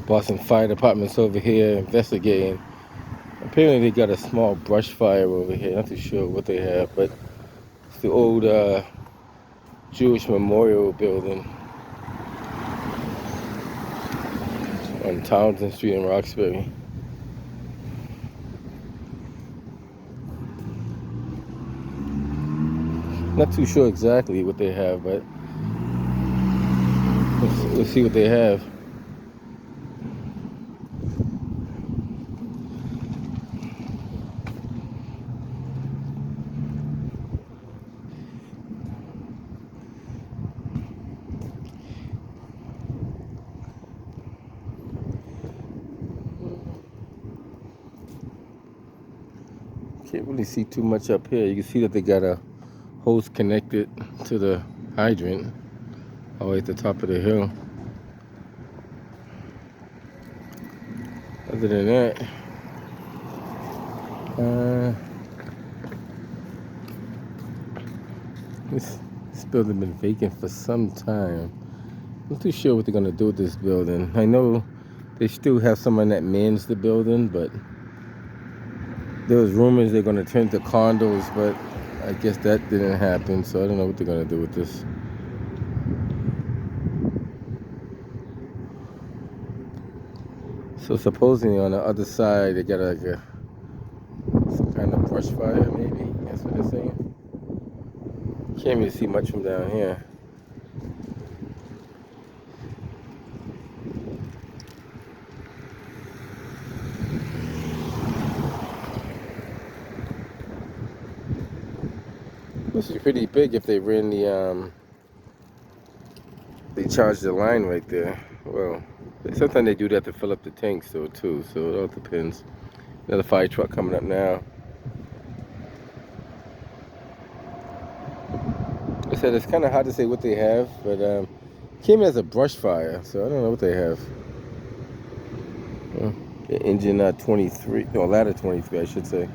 Boston Fire Department's over here investigating. Apparently they got a small brush fire over here. Not too sure what they have, but it's the old Jewish Memorial Building on Townsend Street in Roxbury. Not too sure exactly what they have, but we'll see what they have. Can't really see too much up here. You can see that they got a hose connected to the hydrant all the way at the top of the hill. Other than that, this building been vacant for some time. I'm not too sure what they're gonna do with this building. I know they still have someone that mans the building, but there was rumors they're gonna turn to condos, but I guess that didn't happen, so I don't know what they're gonna do with this. So supposedly on the other side they got like some kind of brush fire, maybe. That's what they're saying. Can't really see much from down here. This is pretty big if they ran the they charged the line right there. Well, sometimes they do that to fill up the tanks though too, so it all depends. Another fire truck coming up now. I said it's kind of hard to say what they have, but came as a brush fire, so I don't know what they have. The engine 23, no, ladder 23, I should say.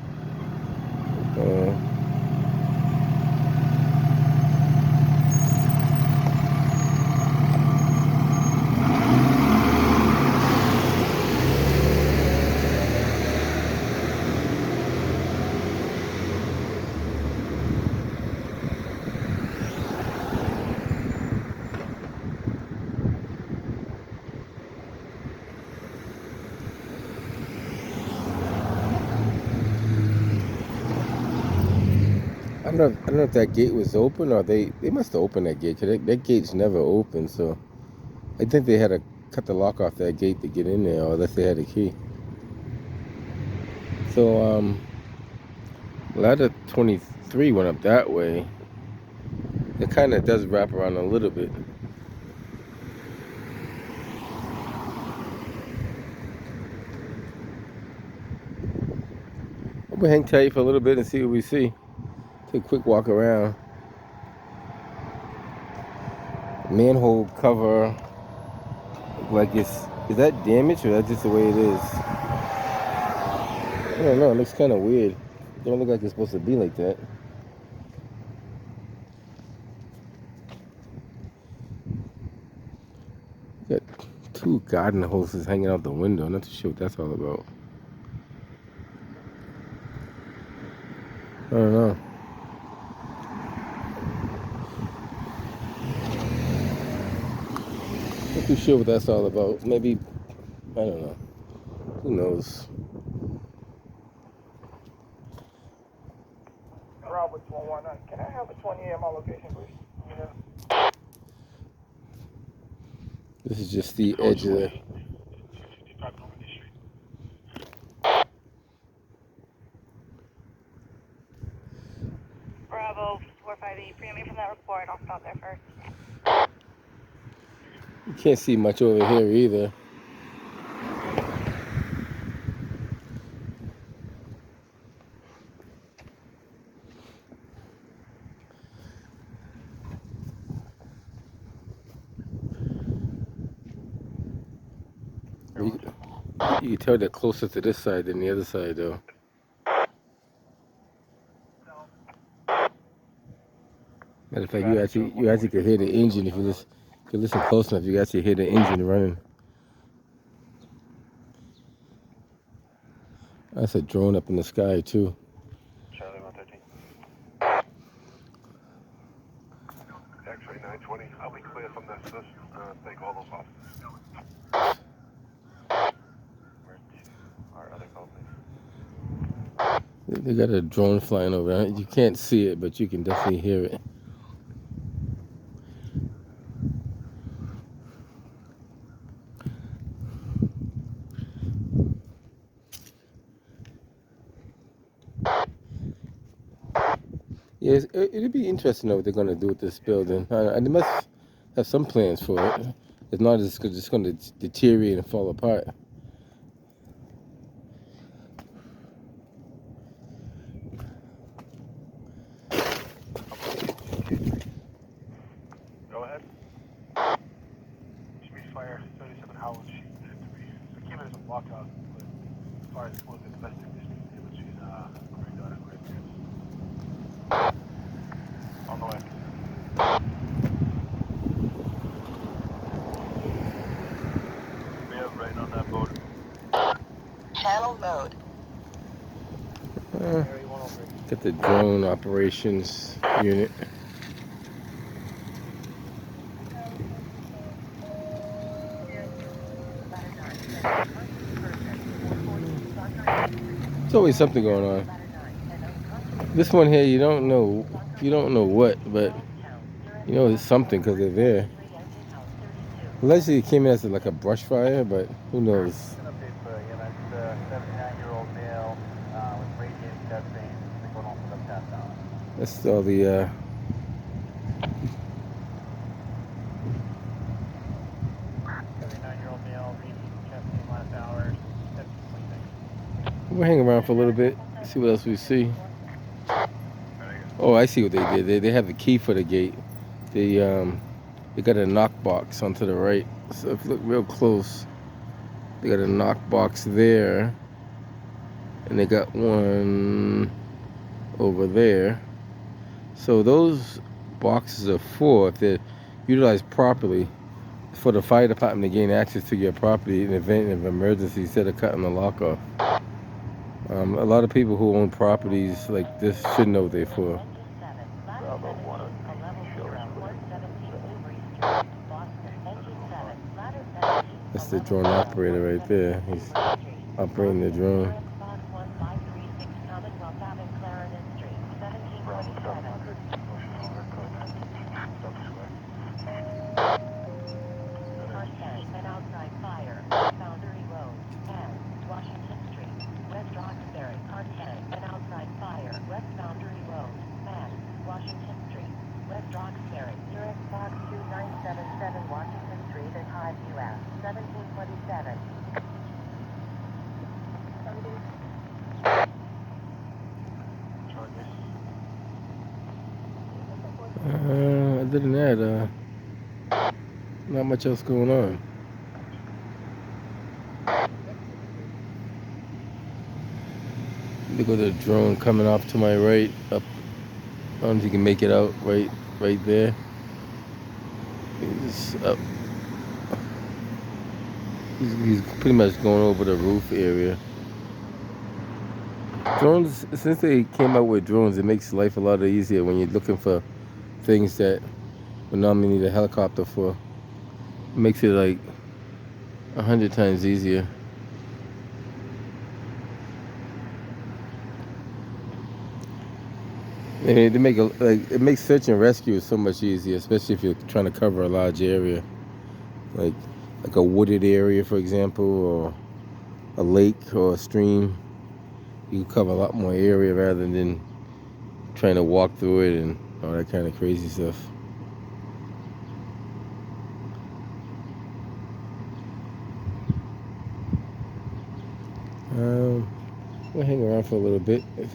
I don't know if that gate was open or they must have opened that gate, because that gate's never open, so I think they had to cut the lock off that gate to get in there, or unless they had a key. So ladder 23 went up that way. It kind of does wrap around a little bit. We'll hang tight for a little bit and see what we see. Take a quick walk around. Manhole cover, like is that damaged or that's just the way it is? I don't know, it looks kind of weird. It don't look like it's supposed to be like that. Got two garden hoses hanging out the window. Not too sure what that's all about. I don't know. Not too sure what that's all about. Maybe, I don't know. Who knows? Robert 119. Can I have a 20 at my location, please? Yeah. This is just the edge of the... Bravo 458, free me from that report. I'll stop there first. You can't see much over here either. You can tell they're closer to this side than the other side, though. Matter of fact, you actually could hear the engine if you listen close enough. You can actually hear the engine running. That's a drone up in the sky too. Charlie 113. X-ray 920. I'll be clear from this. Take all those officers. Where to our other call, please? They got a drone flying over. You can't see it, but you can definitely hear it. Yes, it'd be interesting to know what they're going to do with this building. And they must have some plans for it. It's not just going to deteriorate and fall apart. Go ahead. Fire 37 Howard Sheet 3. I came in as a walkout, but as far as one of the domestic dispute, it was she's granddaughter, grandparents. On the way. We have rain on that boat. Channel mode. Get the drone operations unit. There's always something going on. This one here, you don't know what, but you know it's something because they're there. Allegedly, it came in as like a brush fire, but who knows? An update for you. That's 79-year-old male with radiating chest pain. They're going on for the test now. That's all the 79-year-old male, radiating chest pain last hour. 7:26. We'll hang around for a little bit, see what else we see. Oh, I see what they did. They have the key for the gate. They got a knock box onto the right. So if you look real close, they got a knock box there, and they got one over there. So those boxes are for, if they're utilized properly, for the fire department to gain access to your property in the event of emergency instead of cutting the lock off. A lot of people who own properties like this should know what they're for. That's the drone operator right there. He's operating the drone. Other than that, not much else going on. Look at the drone coming off to my right. Up, I don't know if you can make it out right there. He's up. He's pretty much going over the roof area. Drones, since they came out with drones, it makes life a lot easier when you're looking for things that we normally need a helicopter for. It makes it like 100 times easier. And they make it makes search and rescue so much easier, especially if you're trying to cover a large area, like a wooded area, for example, or a lake or a stream. You can cover a lot more area rather than trying to walk through it and all that kind of crazy stuff. We'll hang around for a little bit. If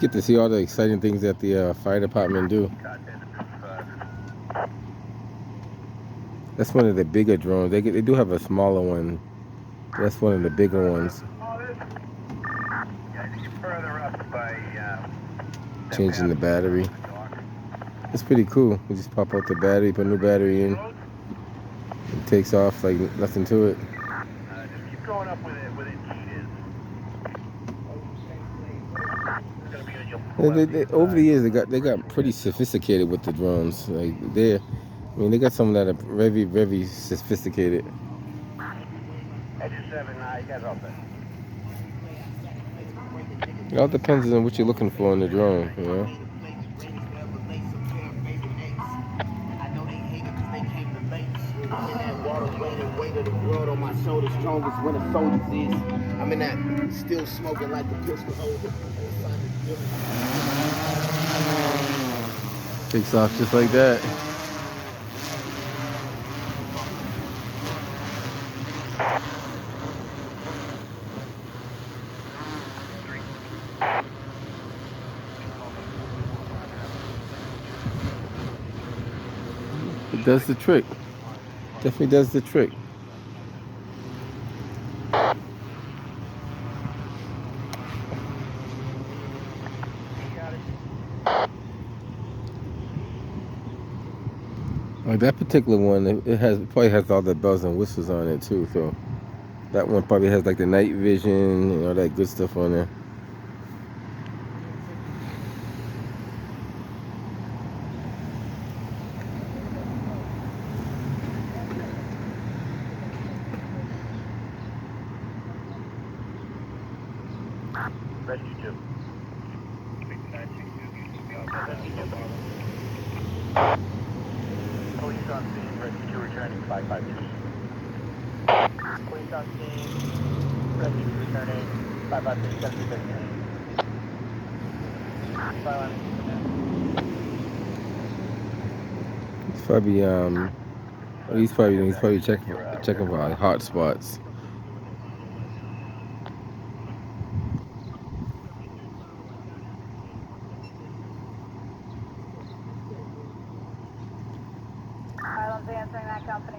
get to see all the exciting things that the fire department do. That's one of the bigger drones. They do have a smaller one. That's one of the bigger ones. Changing the battery. It's pretty cool. You just pop out the battery, put a new battery in. It takes off like nothing to it. Just keep going up with it heated. Over the years, they got pretty sophisticated with the drones. Like they got some that are very, very sophisticated. Edge 7, you guys out there. It all depends on what you're looking for in the drone, you know. I'm in that still smoking like the pistol holder. Takes off just like that. It does the trick. Definitely does the trick. Like that particular one, it probably has all the bells and whistles on it too. So that one probably has like the night vision and all that good stuff on there. Rescue 2. Police on scene, Rescue 2 returning 552. Police on scene, Rescue 2 returning 552, 713. Silence. It's probably he's probably checking for like hot spots. Island's answering that company.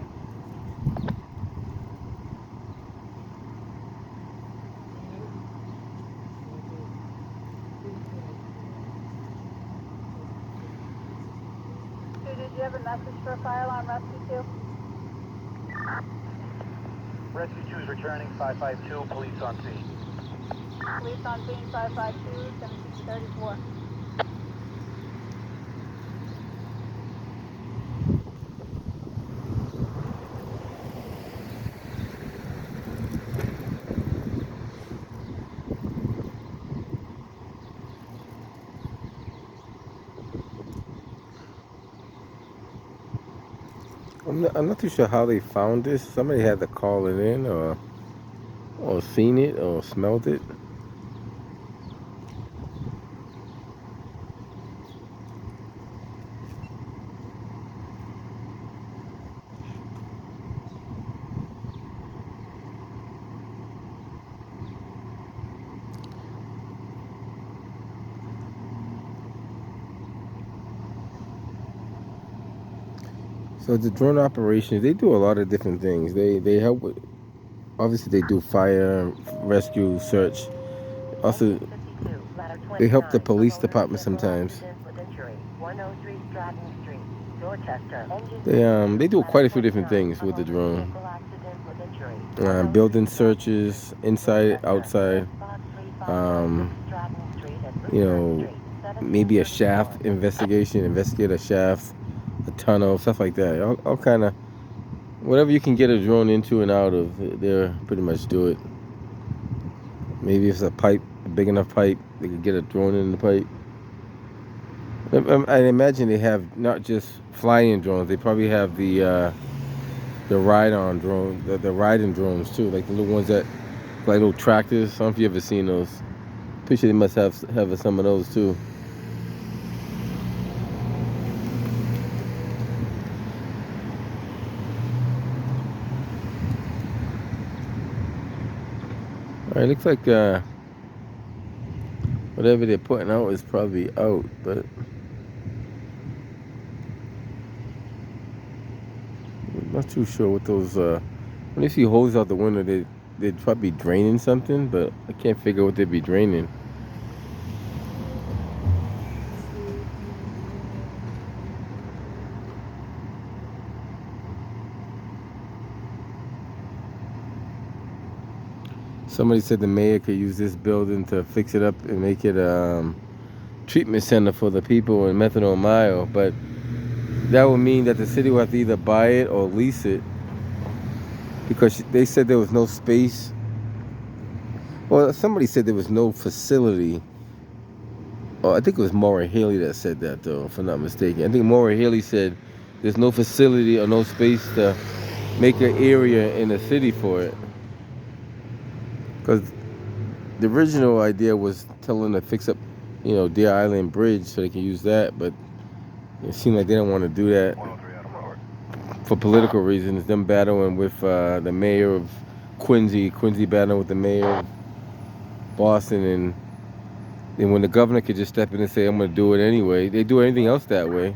Did you have a message for fire alarm rescue 2? Rescue 2 is returning 552, police on scene. Police on scene 552, 1734. I'm not too sure how they found this. Somebody had to call it in or seen it or smelled it. So the drone operations, they do a lot of different things. They help with, obviously they do fire, rescue, search. Also, they help the police department sometimes. They do quite a few different things with the drone. Building searches, inside, outside. You know, maybe a shaft investigation, investigate a shaft, a tunnel, stuff like that. All kind of, whatever you can get a drone into and out of, they'll pretty much do it. Maybe if it's a pipe, a big enough pipe, they could get a drone in the pipe. I imagine they have not just flying drones, they probably have the ride-on drone, the riding drones too, like the little ones that, like little tractors. I don't know if you ever seen those. Pretty sure they must have some of those too. All right, looks like Whatever they're putting out is probably out, but I'm not too sure what those. When you see holes out the window, they'd probably draining something, but I can't figure what they'd be draining. Somebody said the mayor could use this building to fix it up and make it a treatment center for the people in Methanol Mile, but that would mean that the city will have to either buy it or lease it, because they said there was no space. Well, somebody said there was no facility. Oh, I think it was Maura Haley that said that, though, if I'm not mistaken. I think Maura Haley said there's no facility or no space to make an area in the city for it. Because the original idea was telling them to fix up, Deer Island Bridge so they can use that, but it seemed like they don't want to do that for political reasons. Them battling with the mayor of Quincy battling with the mayor of Boston, and when the governor could just step in and say, I'm going to do it anyway. They do anything else that way,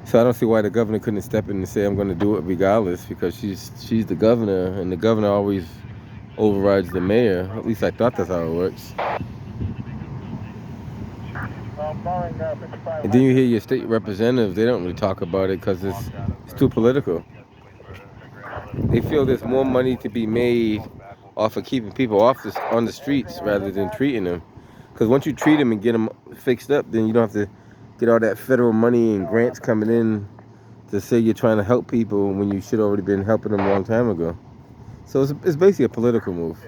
So I don't see why the governor couldn't step in and say, I'm going to do it regardless, because she's the governor, and the governor always overrides the mayor. At least I thought that's how it works. And then you hear your state representatives, they don't really talk about it because it's too political. They feel there's more money to be made off of keeping people on the streets rather than treating them. Because once you treat them and get them fixed up, then you don't have to get all that federal money and grants coming in to say you're trying to help people when you should already been helping them a long time ago. So it's basically a political move.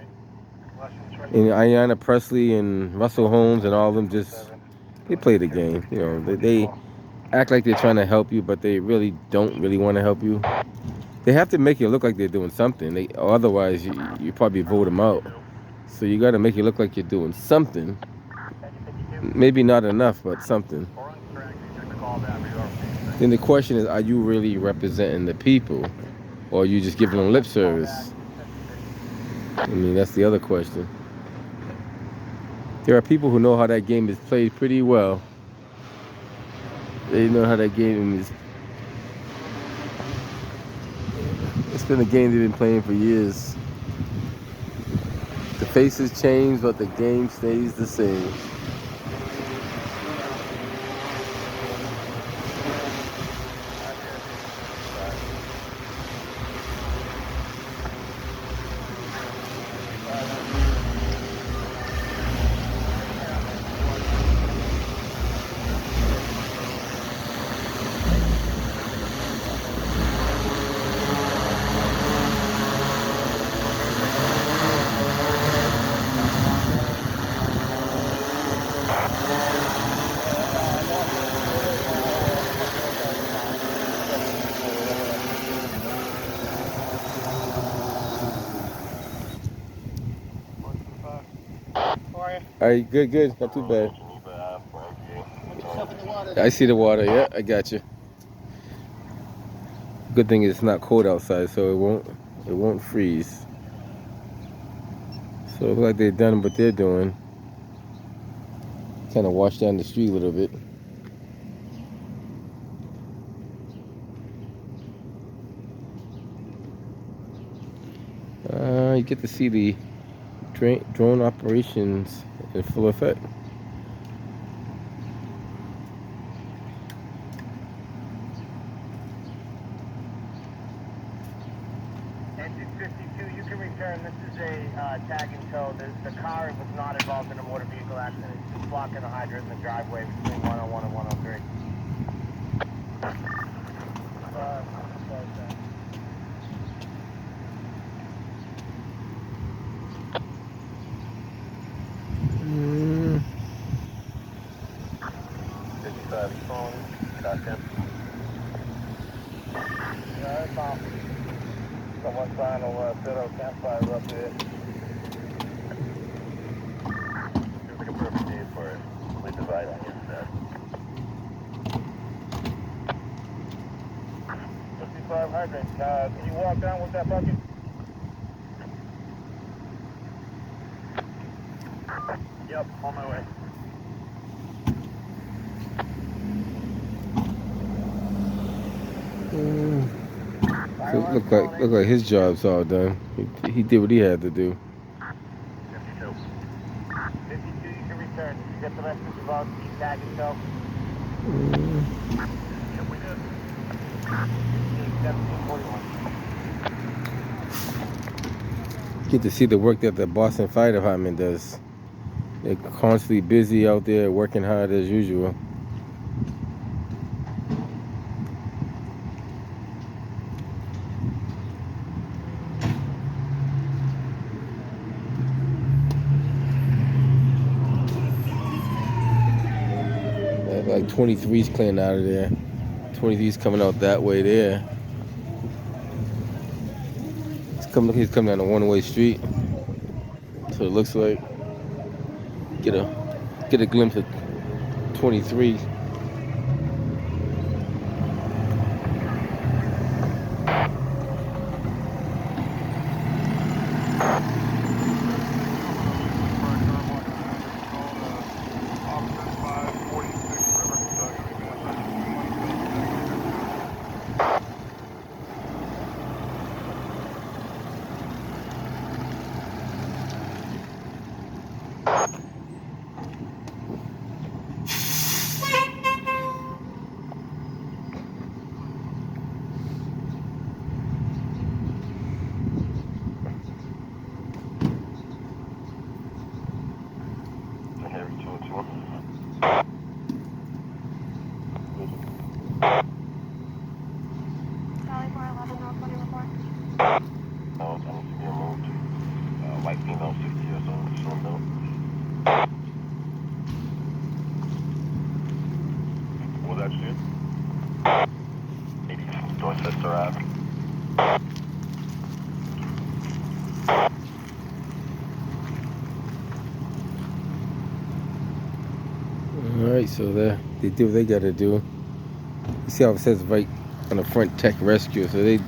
And Ayanna Pressley and Russell Holmes and all of them they play the game. They act like they're trying to help you, but they really don't really want to help you. They have to make it look like they're doing something. Otherwise, you probably vote them out. So you got to make it look like you're doing something. Maybe not enough, but something. Then the question is, are you really representing the people? Or are you just giving them lip service? I mean, that's the other question. There are people who know how that game is played pretty well. They know how that game is. It's been a game they've been playing for years. The faces change, but the game stays the same. All right, good. Not too bad. I see the water. Yeah, I got you. Good thing it's not cold outside, so it won't freeze. So it looks like they've done what they're doing. Kind of wash down the street a little bit. You get to see the drone operations in full effect. Engine 52, you can return. This is a tag and tow. The car was not involved in a motor vehicle accident. It's just blocking the hydrant in the driveway between 101 and 103. Someone's trying to set up campfire up there. Seems like a perfect day for it. We divide on instead. 55 hydrant. Can you walk down with that bucket? Yep, on my way. So it look like his job's all done. He did what he had to do. 52. 52, you can return. Did you get the message about the tag and tow? Yep, we did. 1741. Get to see the work that the Boston Fire Department does. They're constantly busy out there, working hard as usual. Like 23's clearing out of there. 23's coming out that way there. He's coming down a one-way street. So it looks like get a glimpse of 23. White female, 60 years old, short built. What was that, dude? 80 Dorchester Ave. Alright, so they do what they gotta do. You see how it says right on the front, tech rescue. So they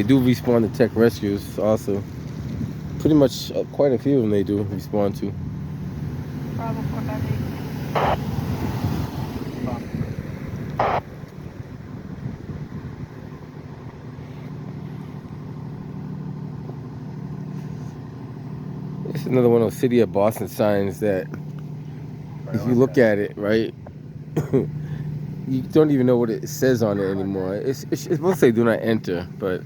do respond to tech rescues also. Pretty much quite a few of them they do respond to. Bravo 458. It's another one of those City of Boston signs that if you look at it, right, you don't even know what it says on it anymore. It's supposed to say do not enter, but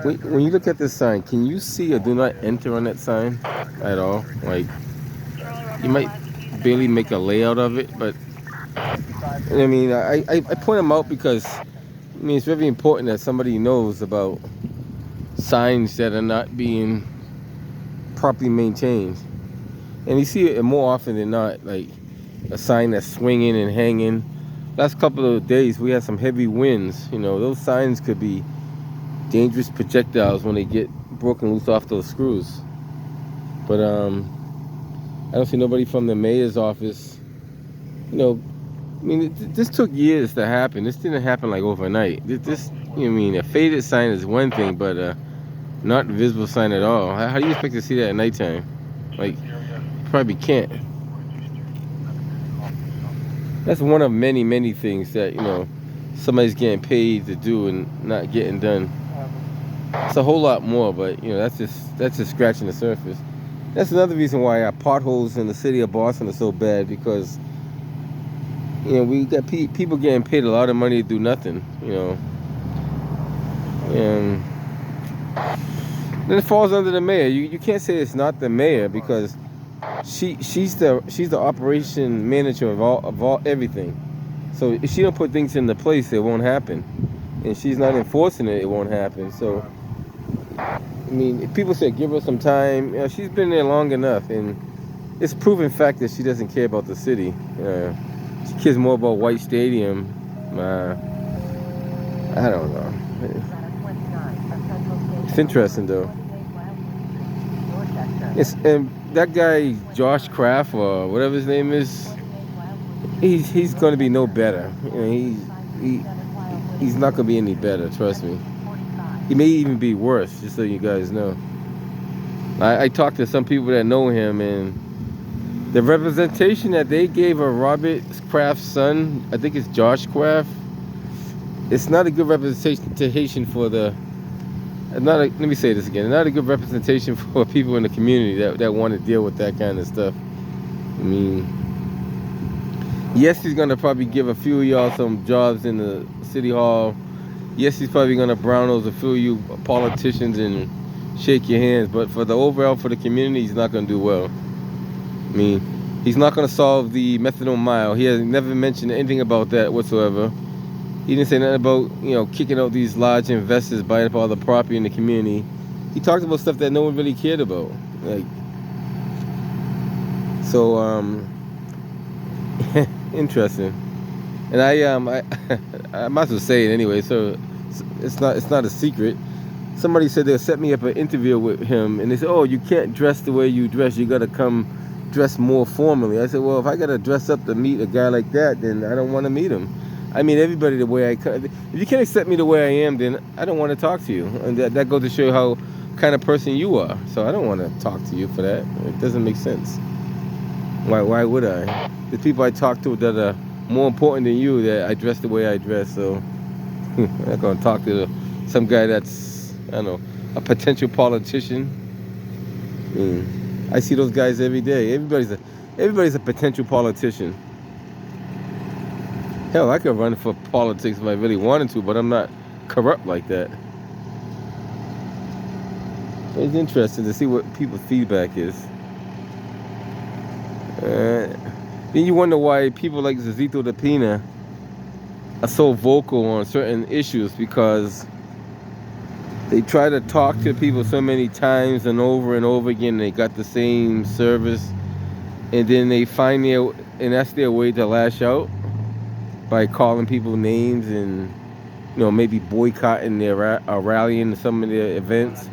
when you look at this sign, can you see a do not enter on that sign at all? Like, you might barely make a layout of it, but I mean, I point them out because I mean it's very important that somebody knows about signs that are not being properly maintained. And you see it more often than not, like a sign that's swinging and hanging. Last couple of days we had some heavy winds. You know, those signs could be dangerous projectiles when they get broken loose off those screws. But I don't see nobody from the mayor's office. You know, I mean, this took years to happen. This didn't happen like overnight. This you know, I mean, a faded sign is one thing, but not a visible sign at all. How do you expect to see that at nighttime? Like, probably can't. That's one of many, many things that, you know, somebody's getting paid to do and not getting done. It's a whole lot more, but, you know, that's just scratching the surface. That's another reason why our potholes in the city of Boston are so bad, because, you know, we got people getting paid a lot of money to do nothing, you know. And then it falls under the mayor. You can't say it's not the mayor, because she's the operation manager of all everything. So if she don't put things into place, it won't happen. And she's not enforcing it, it won't happen. So I mean, if people say give her some time, you know, she's been there long enough, and it's a proven fact that she doesn't care about the city. She cares more about White Stadium. I don't know. It's interesting though. And that guy Josh Kraft, or whatever his name is, he's going to be no better. You know, he's not going to be any better. Trust me. He may even be worse. Just so you guys know. I talked to some people that know him, and The representation that they gave of Robert Kraft's son, I think it's Josh Kraft, it's not a good representation for the. Let me say this again. Not a good representation for people in the community that want to deal with that kind of stuff. I mean, yes, he's gonna probably give a few of y'all some jobs in the city hall. Yes, he's probably gonna brown nose a few of you politicians and shake your hands. But for the overall, for the community, he's not gonna do well. I mean, he's not gonna solve the methadone mile. He has never mentioned anything about that whatsoever. He didn't say nothing about, kicking out these large investors, buying up all the property in the community. He talked about stuff that no one really cared about. Interesting. And I might as well say it anyway. So it's not a secret. Somebody said they'll set me up an interview with him, and they said, "Oh, you can't dress the way you dress. You gotta come dress more formally." I said, "Well, if I gotta dress up to meet a guy like that, then I don't want to meet him. I mean, everybody the way I come. If you can't accept me the way I am, then I don't want to talk to you. And that goes to show you how kind of person you are. So I don't want to talk to you for that. It doesn't make sense. Why would I? The people I talk to that are more important than you, that I dress the way I dress. So I'm not gonna talk to some guy that's, I don't know, a potential politician. I see those guys every day. Everybody's a potential politician. Hell, I could run for politics if I really wanted to, but I'm not corrupt like that. It's interesting to see what people's feedback is. Then you wonder why people like Zezito de Pina are so vocal on certain issues, because they try to talk to people so many times and over again. They got the same service, and then they find and that's their way to lash out by calling people names and maybe boycotting their rallying some of their events,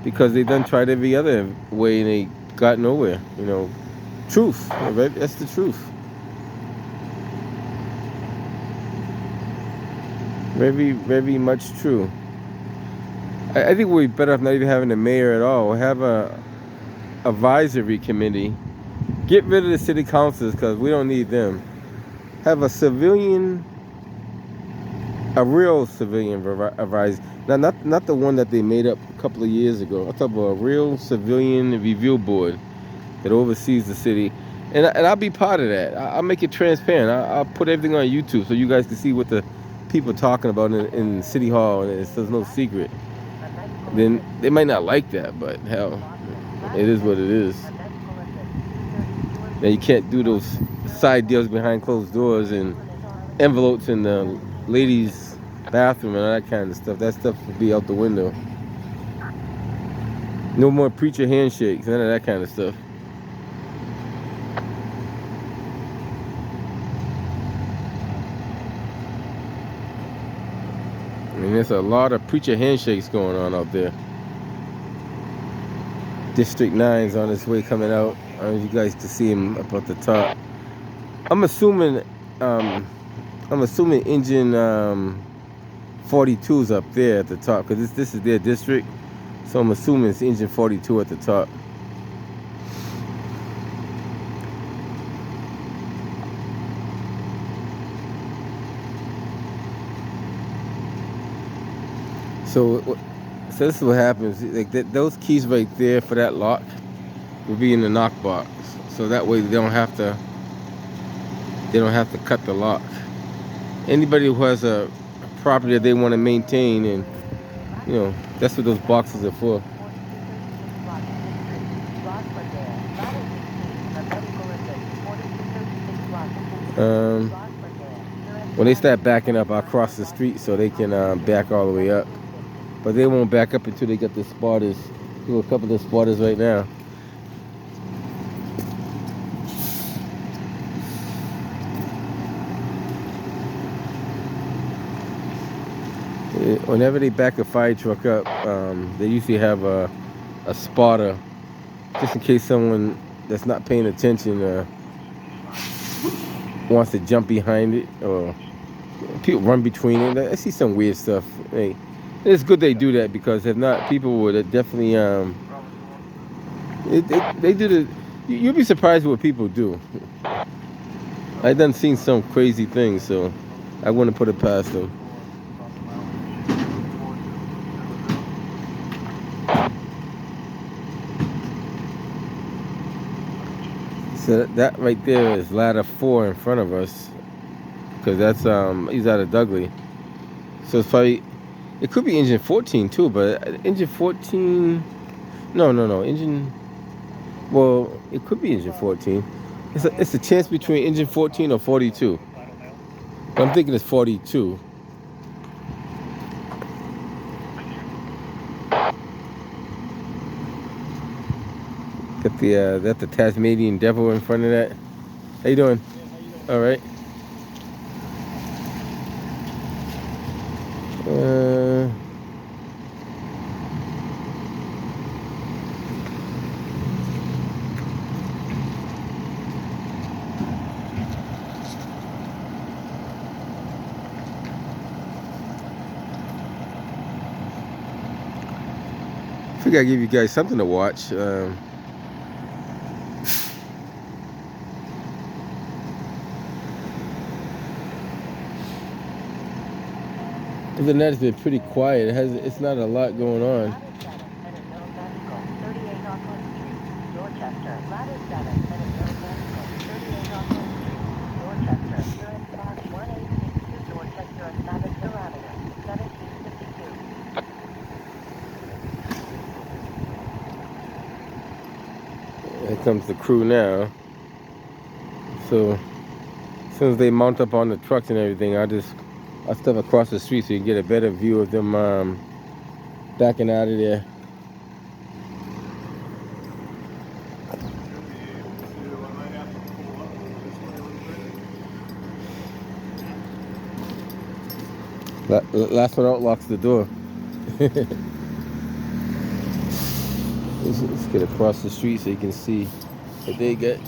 because they done tried every other way and they got nowhere. Truth, right? That's the truth. Very, very much true. I think we'd be better off not even having a mayor at all. Have a advisory committee. Get rid of the city councils, because we don't need them. Have a real civilian advisory. Now, not the one that they made up a couple of years ago. I'm talking about a real civilian review board that oversees the city. And I'll be part of that. I'll make it transparent. I'll put everything on YouTube so you guys can see what the people are talking about in City Hall, and there's no secret. Then they might not like that, but hell, it is what it is. Now, you can't do those side deals behind closed doors and envelopes in the ladies' bathroom and all that kind of stuff. That stuff will be out the window. No more preacher handshakes, none of that kind of stuff. And there's a lot of preacher handshakes going on out there. District 9's on its way coming out. I don't know if you guys can see him up at the top. I'm assuming engine 42's up there at the top, because this is their district. So I'm assuming it's engine 42 at the top. So this is what happens. Like those keys right there for that lock will be in the knock box. So that way they don't have to cut the lock. Anybody who has a property that they want to maintain, and that's what those boxes are for. When they start backing up, I'll cross the street so they can back all the way up. But they won't back up until they get the spotters. Do a couple of spotters right now. Whenever they back a fire truck up, they usually have a spotter, just in case someone that's not paying attention wants to jump behind it, or people run between it. I see some weird stuff. It's good they do that, because if not, people would definitely they do You'll be surprised what people do. I done seen some crazy things, so I wouldn't put it past them. So that right there is ladder 4 in front of us, because that's he's out of Dudley. So it's probably, it could be engine 14 too, but engine 14, no, engine, well, it could be engine 14. It's a chance between engine 14 or 42. But I'm thinking it's 42. Got the Tasmanian Devil in front of that. How you doing? All right. I figure I'd give you guys something to watch. Other than that, it's been pretty quiet. It's not a lot going on. Here comes the crew now. So as soon as they mount up on the trucks and everything, I'll step across the street so you can get a better view of them backing out of there. Last one out locks the door. Let's get across the street so you can see what they get.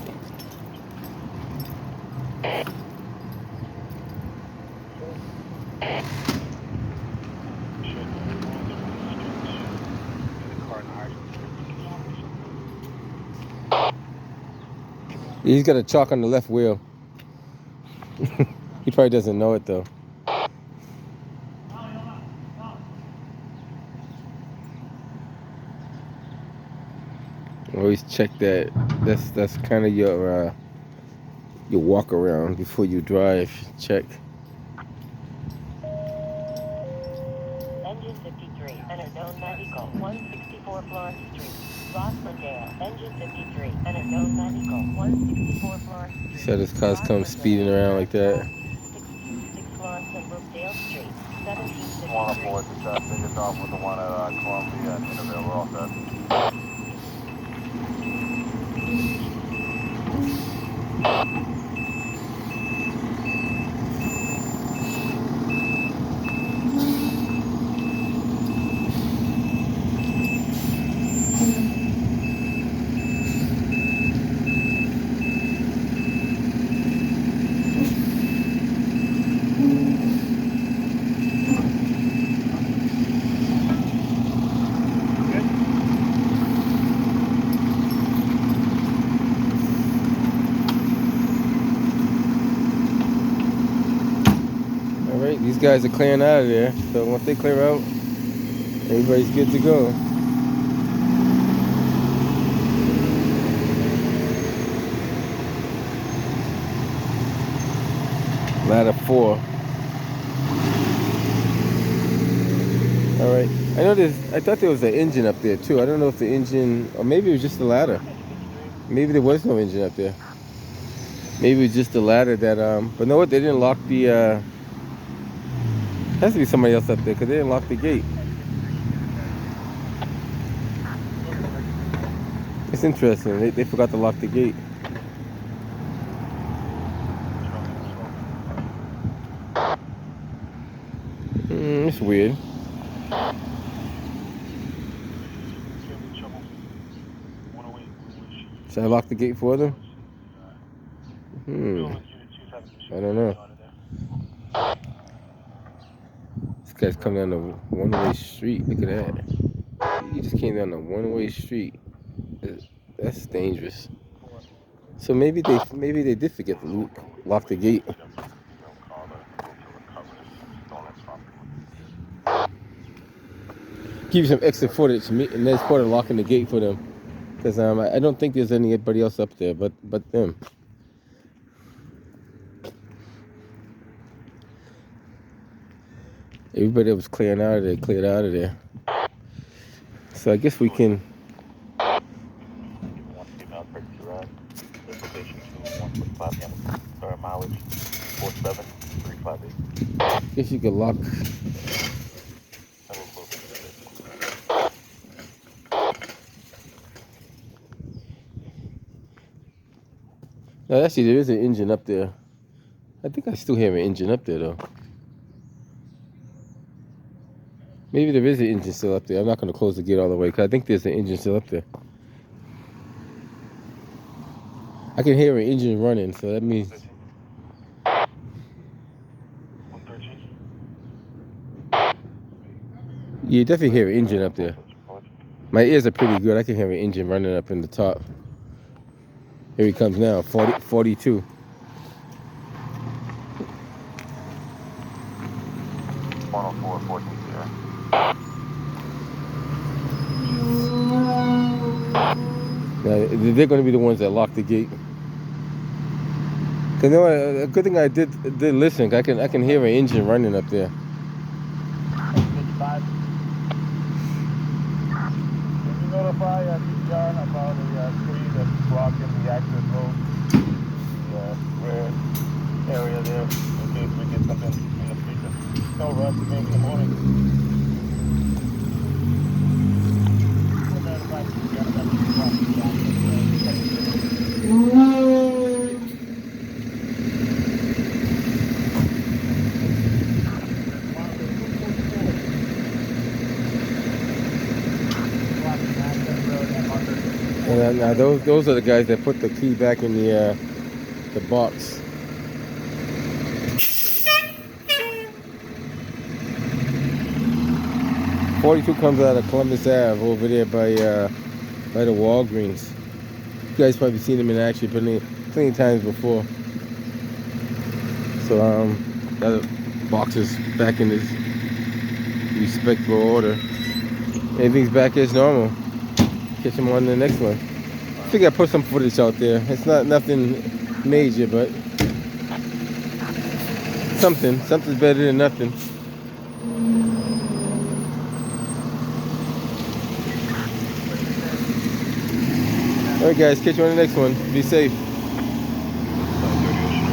He's got a chalk on the left wheel. He probably doesn't know it though. Always check that. That's kind of your walk around before you drive. Check. Engine 53, enter known vehicle, 164 Florence Street. Roslindale, engine 53, enter known vehicle, 164 Florence Street. See how this car's come speeding around like that. 626 Florence and Brookdale Street, 1763. One aboard the truck, take us off with the one at Columbia and Interville, we're all set. These guys are clearing out of there, so once they clear out, everybody's good to go. Ladder 4. All right. I thought there was an engine up there too. I don't know if the engine, or maybe it was just the ladder. Maybe there was no engine up there. Maybe it was just the ladder that, but know what? They didn't lock the, has to be somebody else up there because they didn't lock the gate. It's interesting. They forgot to lock the gate. It's weird. Should I lock the gate for them? I don't know. This guy's coming down the one-way street. Look at that. He just came down the one-way street. That's dangerous. So maybe they did forget to lock the gate. Give you some extra footage, and that's part of locking the gate for them. Because I don't think there's anybody else up there but them. Everybody that was clearing out of there cleared out of there. So I guess we can. Guess you could lock. No, actually, there is an engine up there. I think I still hear an engine up there, though. Maybe there is an engine still up there. I'm not going to close the gate all the way, because I think there's an engine still up there. I can hear an engine running, so that means... You definitely hear an engine up there. My ears are pretty good. I can hear an engine running up in the top. Here he comes now, 42. Now, they're going to be the ones that lock the gate. Cause you know what, a good thing I did listen. I can hear an engine running up there. Can you notify John about a tree that's blocking the access road? The red area there, in case we get something in the future. No rush, maybe in the morning. And now those are the guys that put the key back in the box. .42 comes out of Columbus Ave over there by the Walgreens. You guys probably seen him in action plenty times before. So got the boxes back in his respectable order. Everything's back as normal. Catch him on the next one. I figure I put some footage out there. It's not nothing major, but something's better than nothing. All right, guys, catch you on the next one. Be safe.